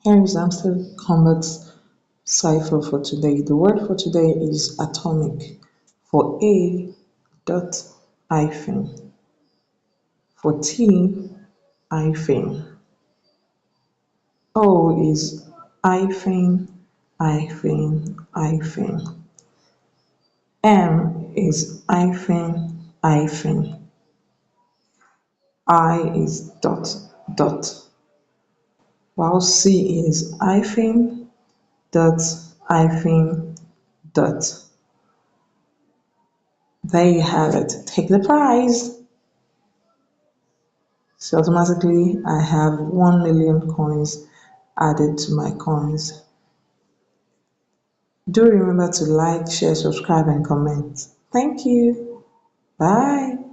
Here is Hamster kombat cipher for today. The word for today is atomic. For A, dot hyphen. For T, hyphen. O is hyphen, hyphen, hyphen. M is hyphen, hyphen. I is dot, dot. While C is hyphen, dot, hyphen, dot. There you have it. Take the prize. So automatically I have 1 million coins added to my coins. Do remember to like, share, subscribe and comment. Thank you. Bye.